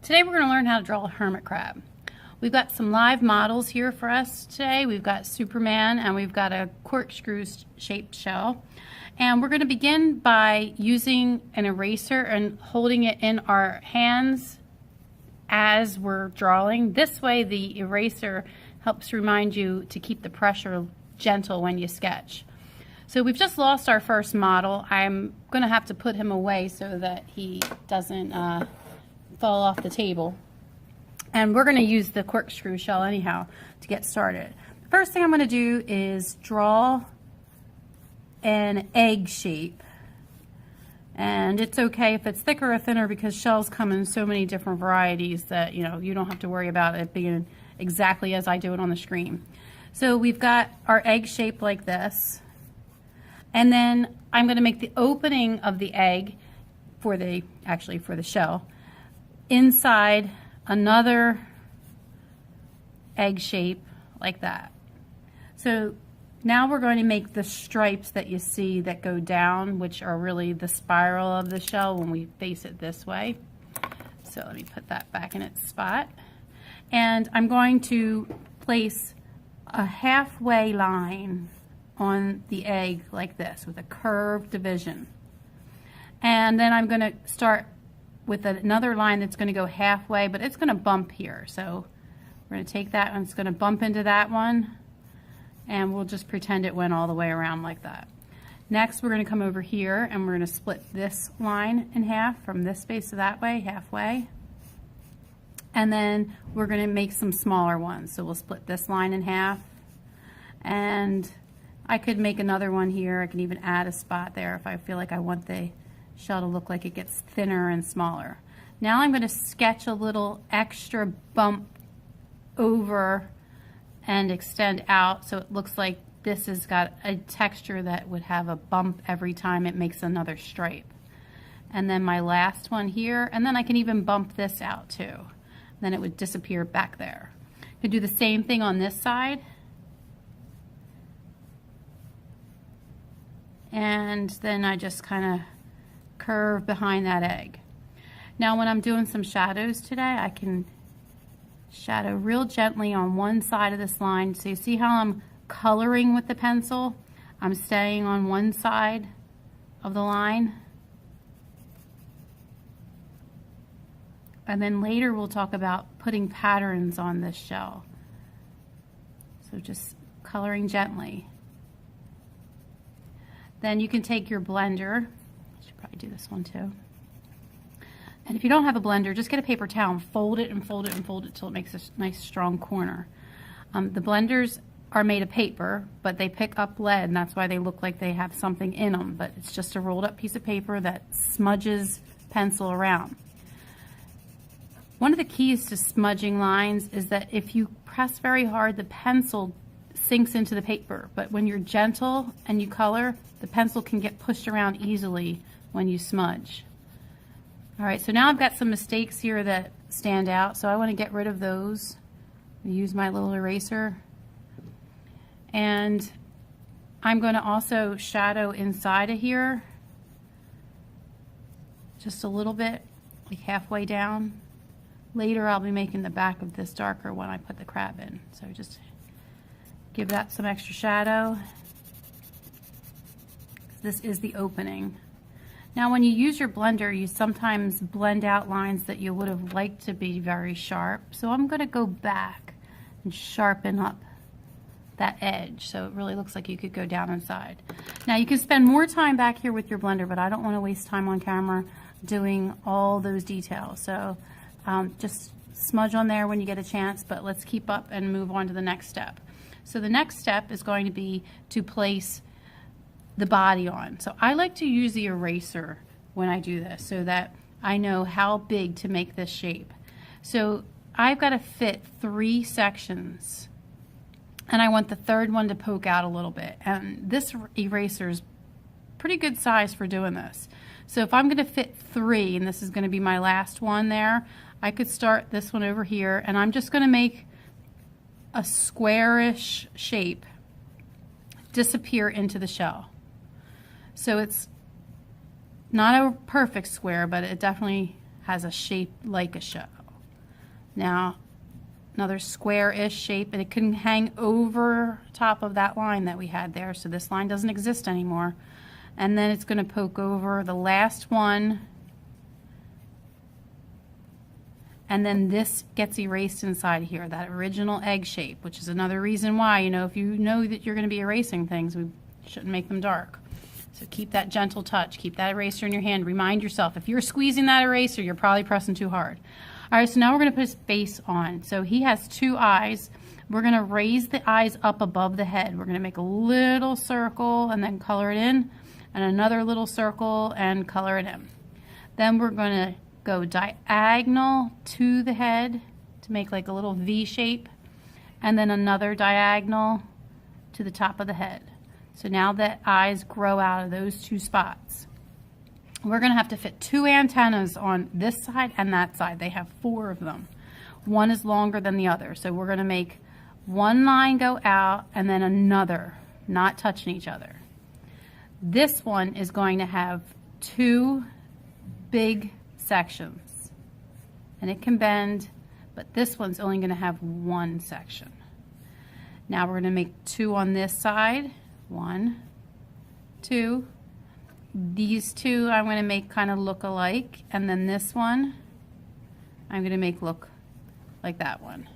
Today we're going to learn how to draw a hermit crab. We've got some live models here for us today. We've got Superman and we've got a corkscrew shaped shell. And we're going to begin by using an eraser and holding it in our hands as we're drawing. This way the eraser helps remind you to keep the pressure gentle when you sketch. So we've just lost our first model. I'm going to have to put him away so that he doesn't fall off the table. And we're going to use the corkscrew shell anyhow to get started. The first thing I'm going to do is draw an egg shape. And it's okay if it's thicker or thinner because shells come in so many different varieties that you don't have to worry about it being exactly as I do it on the screen. So we've got our egg shape like this. And then I'm going to make the opening of the egg for the shell inside another egg shape like that. So now we're going to make the stripes that you see that go down, which are really the spiral of the shell when we face it this way. So let me put that back in its spot. And I'm going to place a halfway line on the egg like this with a curved division. And then I'm going to start with another line that's going to go halfway, but it's going to bump here. So we're going to take that and it's going to bump into that one, and we'll just pretend it went all the way around like that. Next, we're going to come over here and we're going to split this line in half from this space to that way, halfway. And then we're going to make some smaller ones. So we'll split this line in half, and I could make another one here. I can even add a spot there if I feel like I want the shell to look like it gets thinner and smaller. Now I'm going to sketch a little extra bump over and extend out so it looks like this has got a texture that would have a bump every time it makes another stripe. And then my last one here, and then I can even bump this out too. Then it would disappear back there. I could do the same thing on this side. And then I just kind of curve behind that egg. Now when I'm doing some shadows today, I can shadow real gently on one side of this line. So you see how I'm coloring with the pencil? I'm staying on one side of the line. And then later we'll talk about putting patterns on this shell. So just coloring gently. Then you can take your blender. I should probably do this one too. And if you don't have a blender, just get a paper towel and fold it and fold it and fold it till it makes a nice strong corner. The blenders are made of paper, but they pick up lead, and that's why they look like they have something in them. But it's just a rolled up piece of paper that smudges pencil around. One of the keys to smudging lines is that if you press very hard, the pencil sinks into the paper. But when you're gentle and you color, the pencil can get pushed around easily when you smudge. All right, so now I've got some mistakes here that stand out, so I want to get rid of those. Use my little eraser. And I'm going to also shadow inside of here just a little bit, like halfway down. Later I'll be making the back of this darker when I put the crab in. So just give that some extra shadow. This is the opening. Now when you use your blender, you sometimes blend out lines that you would have liked to be very sharp. So I'm going to go back and sharpen up that edge so it really looks like you could go down inside. Now you can spend more time back here with your blender, but I don't want to waste time on camera doing all those details. So just smudge on there when you get a chance, but let's keep up and move on to the next step. So the next step is going to be to place the body on. So I like to use the eraser when I do this so that I know how big to make this shape. So I've got to fit 3 sections, and I want the third one to poke out a little bit. And this eraser is pretty good size for doing this. So if I'm going to fit 3, and this is going to be my last one there, I could start this one over here, and I'm just going to make a squarish shape disappear into the shell. So it's not a perfect square, but it definitely has a shape like a shell. Now, another square-ish shape, and it can hang over top of that line that we had there, so this line doesn't exist anymore. And then it's going to poke over the last one, and then this gets erased inside here, that original egg shape, which is another reason why, you know, if you know that you're going to be erasing things, we shouldn't make them dark. So keep that gentle touch, keep that eraser in your hand. Remind yourself, if you're squeezing that eraser, you're probably pressing too hard. All right, so now we're going to put his face on. So he has 2 eyes. We're going to raise the eyes up above the head. We're going to make a little circle and then color it in, and another little circle and color it in. Then we're going to go diagonal to the head to make like a little V shape, and then another diagonal to the top of the head. So now the eyes grow out of those 2 spots. We're going to have to fit 2 antennas on this side and that side. They have 4 of them. One is longer than the other. So we're going to make one line go out and then another, not touching each other. This one is going to have 2 big sections, and it can bend, but this one's only going to have 1 section. Now we're going to make 2 on this side. 1, 2. These 2 I'm going to make kind of look alike, and then this one I'm going to make look like that one.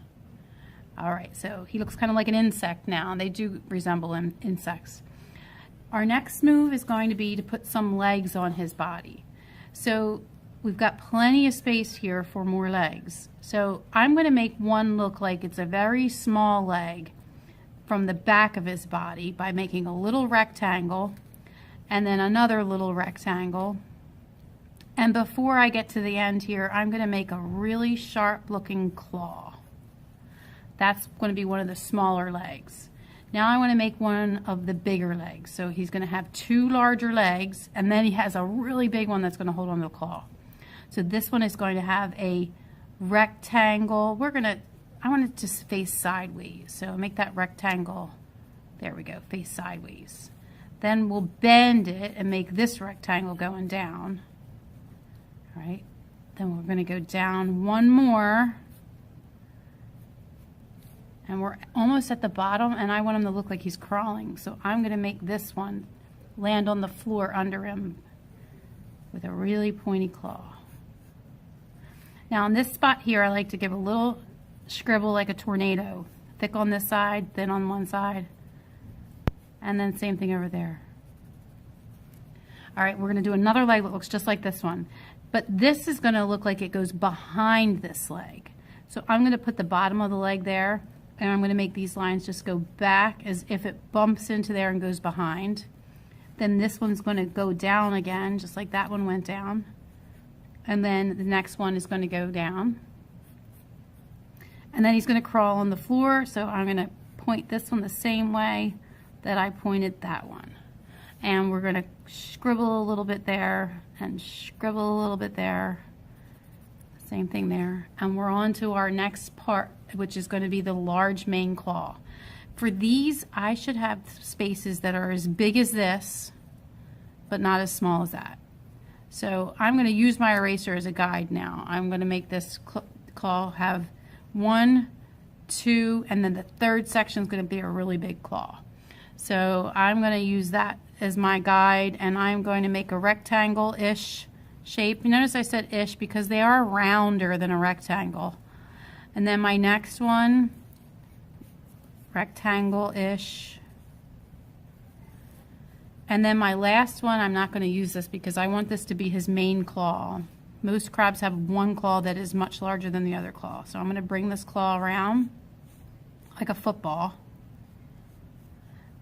All right, so he looks kind of like an insect now, and they do resemble insects. Our next move is going to be to put some legs on his body. So we've got plenty of space here for more legs. So I'm going to make one look like it's a very small leg from the back of his body by making a little rectangle and then another little rectangle. And before I get to the end here, I'm going to make a really sharp looking claw. That's going to be one of the smaller legs. Now I want to make one of the bigger legs. So he's going to have 2 larger legs, and then he has a really big one that's going to hold on to the claw. So this one is going to have a rectangle. I want it to face sideways. So make that rectangle, there we go, face sideways. Then we'll bend it and make this rectangle going down. All right, then we're going to go down one more. And we're almost at the bottom, and I want him to look like he's crawling. So I'm going to make this one land on the floor under him with a really pointy claw. Now on this spot here, I like to give a little scribble like a tornado. Thick on this side, thin on one side. And then same thing over there. All right, we're going to do another leg that looks just like this one. But this is going to look like it goes behind this leg. So I'm going to put the bottom of the leg there, and I'm going to make these lines just go back as if it bumps into there and goes behind. Then this one's going to go down again, just like that one went down. And then the next one is going to go down. And then he's going to crawl on the floor, so I'm going to point this one the same way that I pointed that one. And we're going to scribble a little bit there and scribble a little bit there. Same thing there. And we're on to our next part, which is going to be the large main claw. For these, I should have spaces that are as big as this, but not as small as that. So I'm going to use my eraser as a guide now. I'm going to make this claw have 1, 2, and then the third section is going to be a really big claw. So I'm going to use that as my guide, and I'm going to make a rectangle-ish shape. You notice I said ish because they are rounder than a rectangle. And then my next one, rectangle-ish. And then my last one, I'm not going to use this because I want this to be his main claw. Most crabs have one claw that is much larger than the other claw. So I'm going to bring this claw around like a football.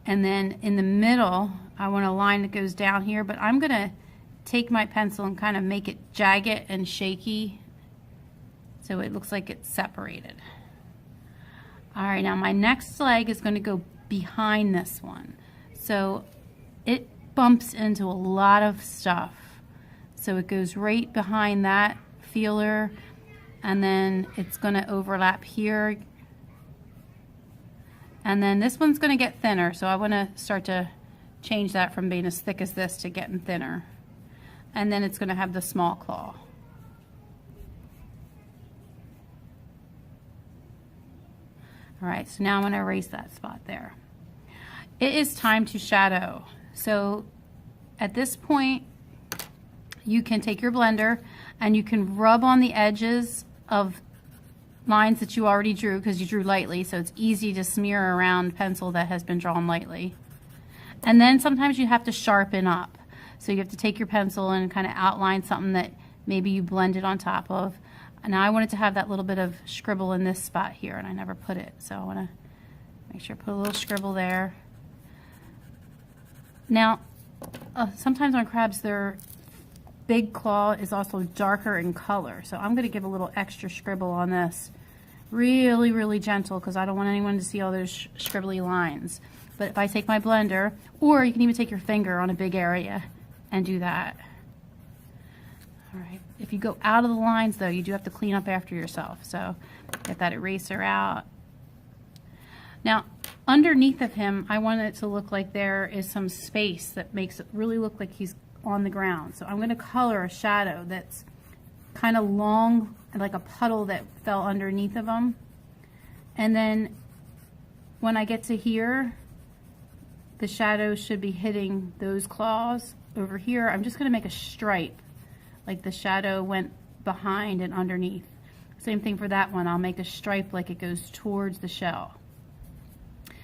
And then in the middle, I want a line that goes down here, but I'm going to take my pencil and kind of make it jagged and shaky so it looks like it's separated. All right, now my next leg is going to go behind this one. So it bumps into a lot of stuff. So it goes right behind that feeler, and then it's going to overlap here. And then this one's going to get thinner, so I want to start to change that from being as thick as this to getting thinner. And then it's going to have the small claw. All right, so now I'm going to erase that spot there. It is time to shadow. So at this point, you can take your blender and you can rub on the edges of lines that you already drew, because you drew lightly, so it's easy to smear around pencil that has been drawn lightly. And then sometimes you have to sharpen up. So you have to take your pencil and kind of outline something that maybe you blended on top of. Now I wanted to have that little bit of scribble in this spot here, and I never put it, so I want to make sure I put a little scribble there. Now, sometimes on crabs, their big claw is also darker in color, so I'm going to give a little extra scribble on this. Really, really gentle, because I don't want anyone to see all those scribbly lines. But if I take my blender, or you can even take your finger on a big area and do that. All right. If you go out of the lines, though, you do have to clean up after yourself. So get that eraser out. Now, underneath of him, I want it to look like there is some space that makes it really look like he's on the ground. So I'm going to color a shadow that's kind of long, like a puddle that fell underneath of him. And then when I get to here, the shadow should be hitting those claws. Over here, I'm just going to make a stripe, like the shadow went behind and underneath. Same thing for that one. I'll make a stripe like it goes towards the shell.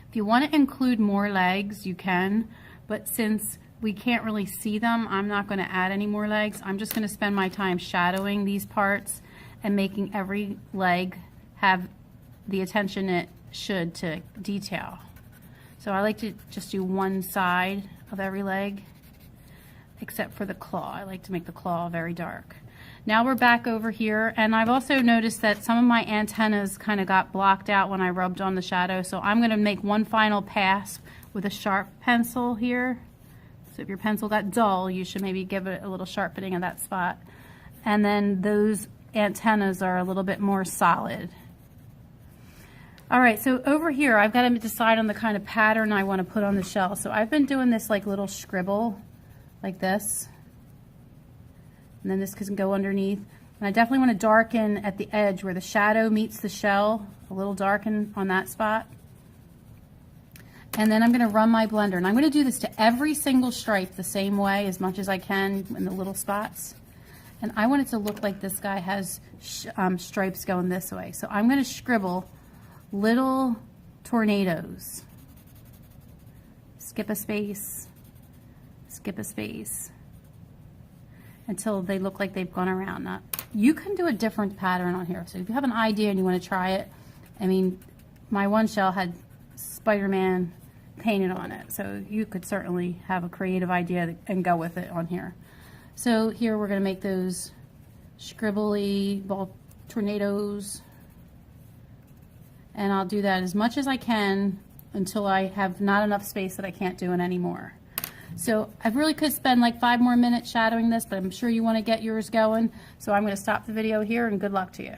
If you want to include more legs, you can, but since we can't really see them, I'm not going to add any more legs. I'm just going to spend my time shadowing these parts and making every leg have the attention it should to detail. So I like to just do one side of every leg, except for the claw. I like to make the claw very dark. Now we're back over here, and I've also noticed that some of my antennas kind of got blocked out when I rubbed on the shadow, so I'm going to make one final pass with a sharp pencil here. So if your pencil got dull, you should maybe give it a little sharpening in that spot. And then those antennas are a little bit more solid. All right, so over here, I've got to decide on the kind of pattern I want to put on the shell. So I've been doing this like little scribble, like this. And then this can go underneath. And I definitely want to darken at the edge where the shadow meets the shell, a little darken on that spot. And then I'm going to run my blender. And I'm going to do this to every single stripe the same way as much as I can in the little spots. And I want it to look like this guy has stripes going this way. So I'm going to scribble little tornadoes. Skip a space, until they look like they've gone around. Now, you can do a different pattern on here. So if you have an idea and you want to try it, I mean, my one shell had Spider-Man painted on it, so you could certainly have a creative idea and go with it on here. So here we're going to make those scribbly ball tornadoes, and I'll do that as much as I can until I have not enough space that I can't do it anymore. So I really could spend like 5 more minutes shadowing this, but I'm sure you want to get yours going. So I'm going to stop the video here, and good luck to you.